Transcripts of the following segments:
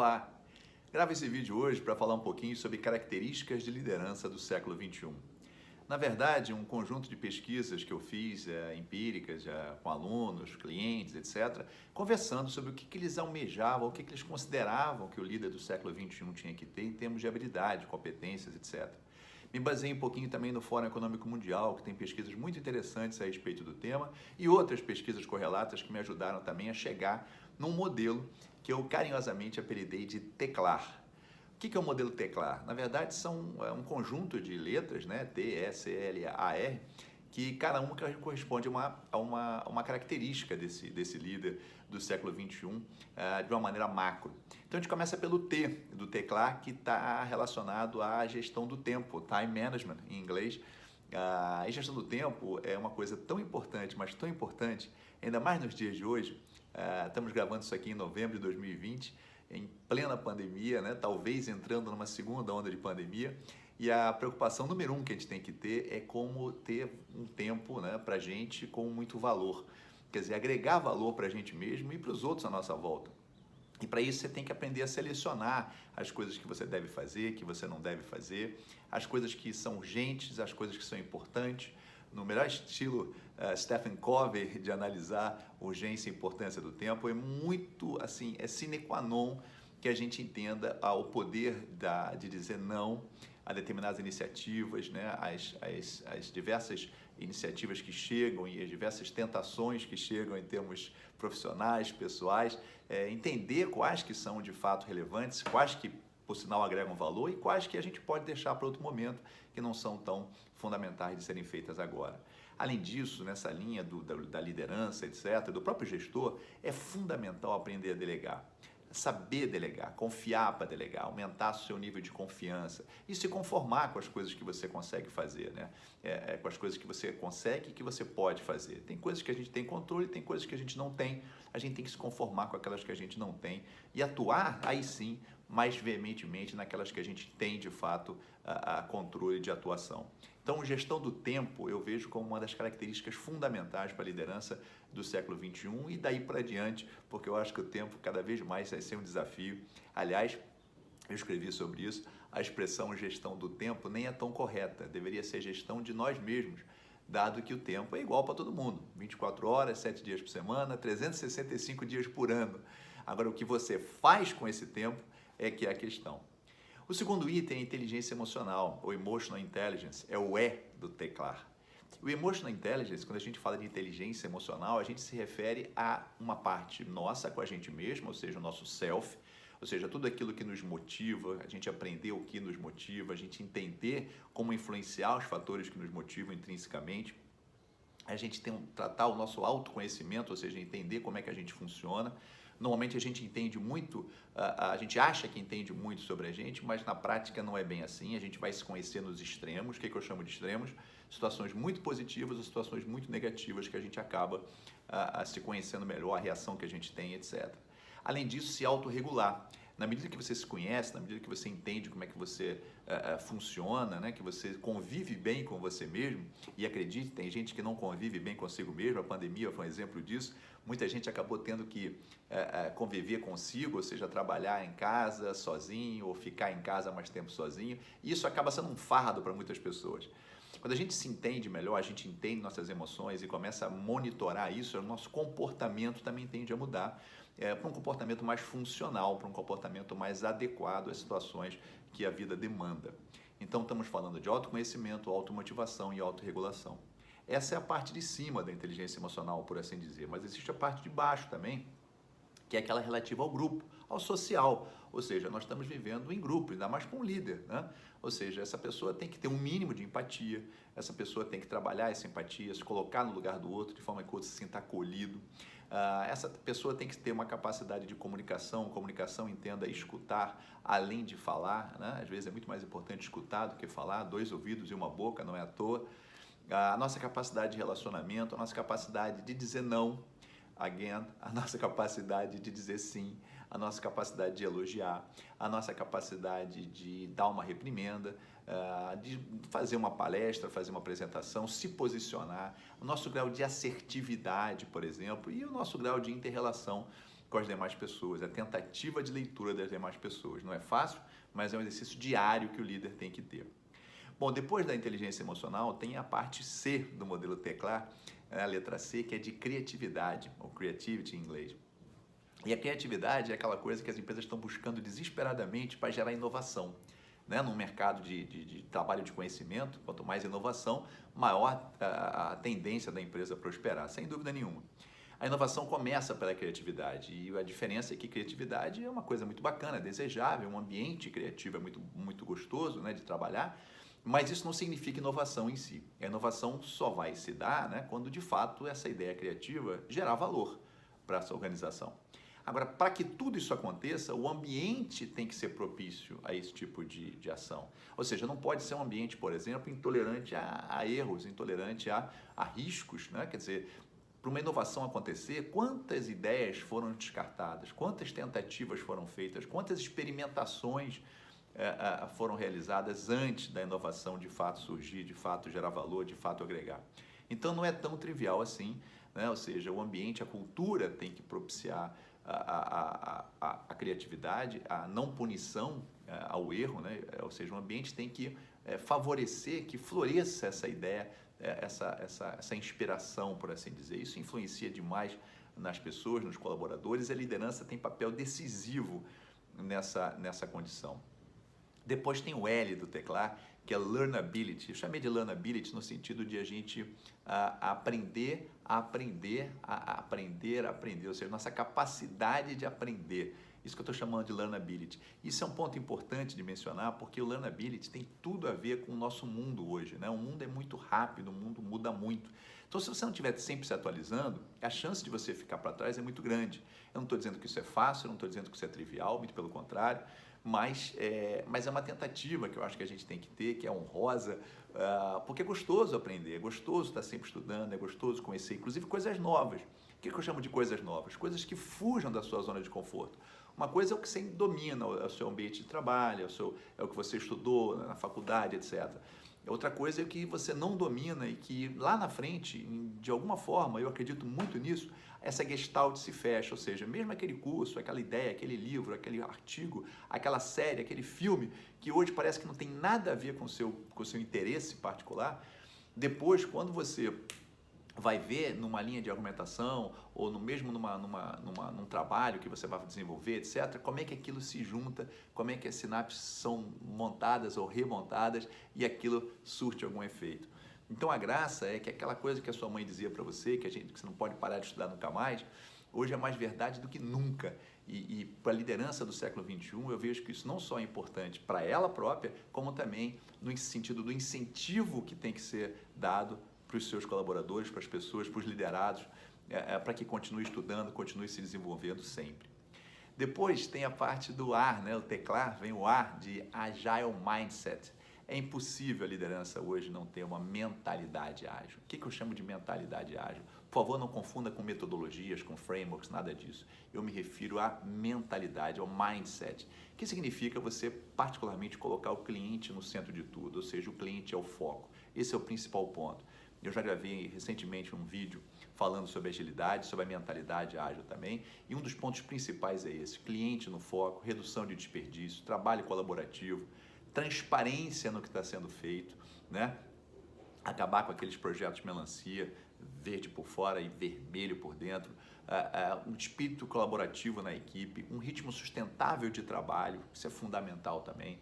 Olá! Gravo esse vídeo hoje para falar um pouquinho sobre características de liderança do século XXI. Na verdade, um conjunto de pesquisas que eu fiz, empíricas, com alunos, clientes, etc., conversando sobre o que eles almejavam, o que eles consideravam que o líder do século XXI tinha que ter em termos de habilidade, competências, etc. Me baseei um pouquinho também no Fórum Econômico Mundial, que tem pesquisas muito interessantes a respeito do tema, e outras pesquisas correlatas que me ajudaram também a chegar num modelo que eu carinhosamente apelidei de TECLAR. O que é o modelo TECLAR? Na verdade, são um conjunto de letras, né? T-E-C-L-A-R, que cada uma corresponde a uma característica desse líder do século XXI de uma maneira macro. Então a gente começa pelo T do TECLAR, que está relacionado à gestão do tempo, time management em inglês. A gestão do tempo é uma coisa tão importante, mas tão importante, ainda mais nos dias de hoje. Estamos gravando isso aqui em novembro de 2020, em plena pandemia, né? Talvez entrando numa segunda onda de pandemia. E a preocupação número um que a gente tem que ter é como ter um tempo, né, para a gente com muito valor. Quer dizer, agregar valor para a gente mesmo e para os outros à nossa volta. E para isso você tem que aprender a selecionar as coisas que você deve fazer, que você não deve fazer, as coisas que são urgentes, as coisas que são importantes. No melhor estilo Stephen Covey de analisar urgência e importância do tempo, é muito assim, é sine qua non que a gente entenda o poder de dizer não a determinadas iniciativas, né? As diversas iniciativas que chegam e as diversas tentações que chegam em termos profissionais, pessoais, entender quais que são de fato relevantes, quais que por sinal agregam valor e quais que a gente pode deixar para outro momento que não são tão fundamentais de serem feitas agora. Além disso, nessa linha da liderança, etc., do próprio gestor, é fundamental aprender a delegar. Saber delegar, confiar para delegar, aumentar o seu nível de confiança e se conformar com as coisas que você consegue fazer, né? Com as coisas que você consegue e que você pode fazer. Tem coisas que a gente tem controle, tem coisas que a gente não tem, a gente tem que se conformar com aquelas que a gente não tem e atuar, aí sim, mais veementemente naquelas que a gente tem de fato a controle de atuação. Então, gestão do tempo eu vejo como uma das características fundamentais para a liderança do século XXI e daí para diante, porque eu acho que o tempo cada vez mais vai ser um desafio. Aliás, eu escrevi sobre isso, a expressão gestão do tempo nem é tão correta, deveria ser gestão de nós mesmos, dado que o tempo é igual para todo mundo, 24 horas, 7 dias por semana, 365 dias por ano. Agora, o que você faz com esse tempo é que é a questão. O segundo item é inteligência emocional, ou emotional intelligence, é o E do TECLAR. O emotional intelligence, quando a gente fala de inteligência emocional, a gente se refere a uma parte nossa com a gente mesmo, ou seja, o nosso self, ou seja, tudo aquilo que nos motiva, a gente aprender o que nos motiva, a gente entender como influenciar os fatores que nos motivam intrinsecamente, a gente tratar o nosso autoconhecimento, ou seja, entender como é que a gente funciona. Normalmente a gente entende muito, a gente acha que entende muito sobre a gente, mas na prática não é bem assim. A gente vai se conhecer nos extremos. O que eu chamo de extremos? Situações muito positivas ou situações muito negativas que a gente acaba se conhecendo melhor, a reação que a gente tem, etc. Além disso, se autorregular. Na medida que você se conhece, na medida que você entende como é que você funciona, né? Que você convive bem com você mesmo, e acredite, tem gente que não convive bem consigo mesmo, a pandemia foi um exemplo disso, muita gente acabou tendo que conviver consigo, ou seja, trabalhar em casa sozinho, ou ficar em casa mais tempo sozinho, e isso acaba sendo um fardo para muitas pessoas. Quando a gente se entende melhor, a gente entende nossas emoções e começa a monitorar isso, o nosso comportamento também tende a mudar para um comportamento mais funcional, para um comportamento mais adequado às situações que a vida demanda. Então, estamos falando de autoconhecimento, automotivação e autorregulação. Essa é a parte de cima da inteligência emocional, por assim dizer, mas existe a parte de baixo também, que é aquela relativa ao grupo, ao social, ou seja, nós estamos vivendo em grupo, ainda mais com um líder, né? Ou seja, essa pessoa tem que ter um mínimo de empatia, essa pessoa tem que trabalhar essa empatia, se colocar no lugar do outro de forma que o outro se sinta acolhido. Essa pessoa tem que ter uma capacidade de comunicação, entenda escutar além de falar, né? Às vezes é muito mais importante escutar do que falar, 2 ouvidos e uma boca, não é à toa. A nossa capacidade de relacionamento, a nossa capacidade de dizer não, a nossa capacidade de dizer sim, a nossa capacidade de elogiar, a nossa capacidade de dar uma reprimenda, de fazer uma palestra, fazer uma apresentação, se posicionar, o nosso grau de assertividade, por exemplo, e o nosso grau de inter-relação com as demais pessoas, a tentativa de leitura das demais pessoas. Não é fácil, mas é um exercício diário que o líder tem que ter. Bom, depois da inteligência emocional, tem a parte C do modelo Teclar, a letra C, que é de criatividade, ou creativity em inglês. E a criatividade é aquela coisa que as empresas estão buscando desesperadamente para gerar inovação. Né? Num mercado de trabalho de conhecimento, quanto mais inovação, maior a tendência da empresa prosperar, sem dúvida nenhuma. A inovação começa pela criatividade e a diferença é que criatividade é uma coisa muito bacana, desejável, um ambiente criativo é muito gostoso, né, de trabalhar, mas isso não significa inovação em si. A inovação só vai se dar, né, quando de fato essa ideia criativa gerar valor para essa organização. Agora, para que tudo isso aconteça, o ambiente tem que ser propício a esse tipo de ação. Ou seja, não pode ser um ambiente, por exemplo, intolerante a erros, intolerante a riscos, né? Quer dizer, para uma inovação acontecer, quantas ideias foram descartadas, quantas tentativas foram feitas, quantas experimentações foram realizadas antes da inovação de fato surgir, de fato gerar valor, de fato agregar. Então não é tão trivial assim, né? Ou seja, o ambiente, a cultura tem que propiciar a criatividade, a não punição ao erro, né? Ou seja, o ambiente tem que favorecer que floresça essa ideia, essa inspiração, por assim dizer. Isso influencia demais nas pessoas, nos colaboradores. A liderança tem papel decisivo nessa condição. Depois tem o L do Teclar, que é learnability. Eu chamei de learnability no sentido de a gente aprender, ou seja, nossa capacidade de aprender. Isso que eu estou chamando de learnability. Isso é um ponto importante de mencionar, porque o learnability tem tudo a ver com o nosso mundo hoje, né? O mundo é muito rápido, o mundo muda muito. Então, se você não estiver sempre se atualizando, a chance de você ficar para trás é muito grande. Eu não estou dizendo que isso é fácil, eu não estou dizendo que isso é trivial, muito pelo contrário, mas é uma tentativa que eu acho que a gente tem que ter, que é honrosa, porque é gostoso aprender, é gostoso estar sempre estudando, é gostoso conhecer, inclusive coisas novas. O que eu chamo de coisas novas? Coisas que fujam da sua zona de conforto. Uma coisa é o que você domina, é o seu ambiente de trabalho, é o que você estudou na faculdade, etc. Outra coisa é o que você não domina e que lá na frente, de alguma forma, eu acredito muito nisso, essa gestalt se fecha, ou seja, mesmo aquele curso, aquela ideia, aquele livro, aquele artigo, aquela série, aquele filme, que hoje parece que não tem nada a ver com o seu interesse particular, depois, quando você vai ver numa linha de argumentação ou mesmo num trabalho que você vai desenvolver, etc., como é que aquilo se junta, como é que as sinapses são montadas ou remontadas e aquilo surte algum efeito. Então a graça é que aquela coisa que a sua mãe dizia para você, que você não pode parar de estudar nunca mais, hoje é mais verdade do que nunca. E para a liderança do século XXI, eu vejo que isso não só é importante para ela própria, como também no sentido do incentivo que tem que ser dado para os seus colaboradores, para as pessoas, para os liderados, para que continue estudando, continue se desenvolvendo sempre. Depois tem a parte do AR, né? O Teclar vem o AR de Agile Mindset. É impossível a liderança hoje não ter uma mentalidade ágil. O que eu chamo de mentalidade ágil? Por favor, não confunda com metodologias, com frameworks, nada disso. Eu me refiro à mentalidade, ao mindset, que significa você particularmente colocar o cliente no centro de tudo, ou seja, o cliente é o foco. Esse é o principal ponto. Eu já gravei recentemente um vídeo falando sobre agilidade, sobre a mentalidade ágil também, e um dos pontos principais é esse: cliente no foco, redução de desperdício, trabalho colaborativo, transparência no que está sendo feito, né? Acabar com aqueles projetos melancia, verde por fora e vermelho por dentro, um espírito colaborativo na equipe, um ritmo sustentável de trabalho, isso é fundamental também.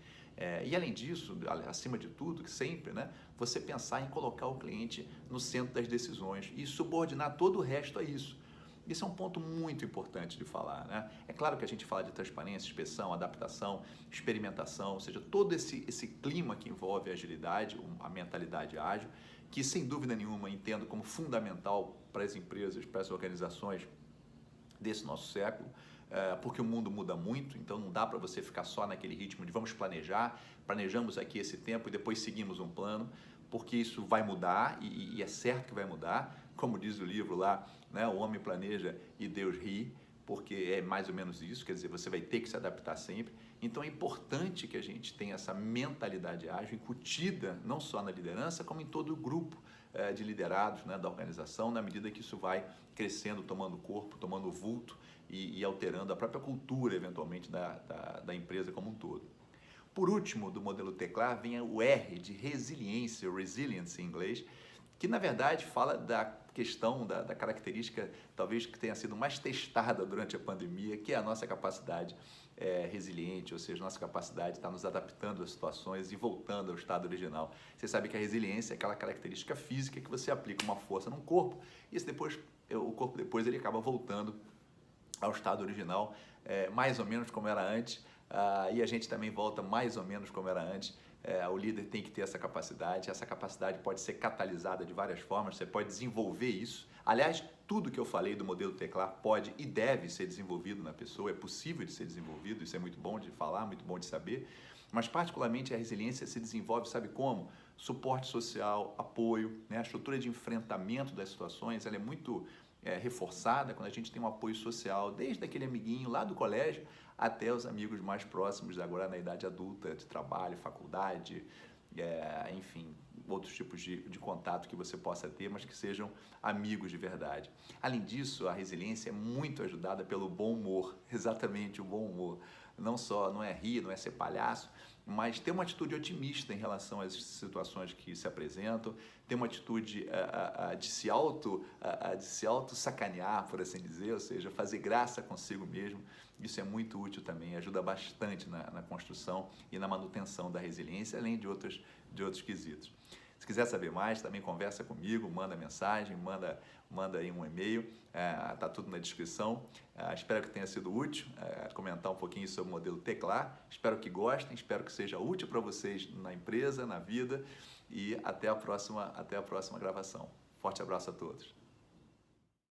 E além disso, acima de tudo, que sempre, né, você pensar em colocar o cliente no centro das decisões e subordinar todo o resto a isso. Isso é um ponto muito importante de falar, né? É claro que a gente fala de transparência, inspeção, adaptação, experimentação, ou seja, todo esse clima que envolve a agilidade, a mentalidade ágil, que sem dúvida nenhuma entendo como fundamental para as empresas, para as organizações desse nosso século, porque o mundo muda muito, então não dá para você ficar só naquele ritmo de vamos planejar, planejamos aqui esse tempo e depois seguimos um plano, porque isso vai mudar e é certo que vai mudar, como diz o livro lá, né, o homem planeja e Deus ri, porque é mais ou menos isso, quer dizer, você vai ter que se adaptar sempre. Então é importante que a gente tenha essa mentalidade ágil incutida não só na liderança, como em todo o grupo de liderados, né, da organização, na medida que isso vai crescendo, tomando corpo, tomando vulto e alterando a própria cultura, eventualmente, da empresa como um todo. Por último, do modelo Teclar, vem o R de resiliência, resilience em inglês, que na verdade fala da questão, da característica talvez que tenha sido mais testada durante a pandemia, que é a nossa capacidade resiliente, ou seja, nossa capacidade de estar nos adaptando às situações e voltando ao estado original. Você sabe que a resiliência é aquela característica física que você aplica uma força no corpo e o corpo depois ele acaba voltando ao estado original, mais ou menos como era antes, e a gente também volta mais ou menos como era antes. O líder tem que ter essa capacidade pode ser catalisada de várias formas, você pode desenvolver isso. Aliás, tudo que eu falei do modelo Teclar pode e deve ser desenvolvido na pessoa, é possível de ser desenvolvido, isso é muito bom de falar, muito bom de saber, mas particularmente a resiliência se desenvolve, sabe como? Suporte social, apoio, né? A estrutura de enfrentamento das situações, ela é muito reforçada quando a gente tem um apoio social, desde aquele amiguinho lá do colégio até os amigos mais próximos agora na idade adulta, de trabalho, faculdade, enfim, outros tipos de contato que você possa ter, mas que sejam amigos de verdade. Além disso, a resiliência é muito ajudada pelo bom humor, exatamente o bom humor. Não é rir, não é ser palhaço, mas ter uma atitude otimista em relação às situações que se apresentam, ter uma atitude de se auto sacanear, por assim dizer, ou seja, fazer graça consigo mesmo. Isso é muito útil também, ajuda bastante na construção e na manutenção da resiliência, além de outros quesitos. Se quiser saber mais, também conversa comigo, manda mensagem, manda aí um e-mail, tá tudo na descrição. Espero que tenha sido útil comentar um pouquinho sobre o modelo Teclar. Espero que gostem, espero que seja útil para vocês na empresa, na vida, e até a próxima gravação. Forte abraço a todos.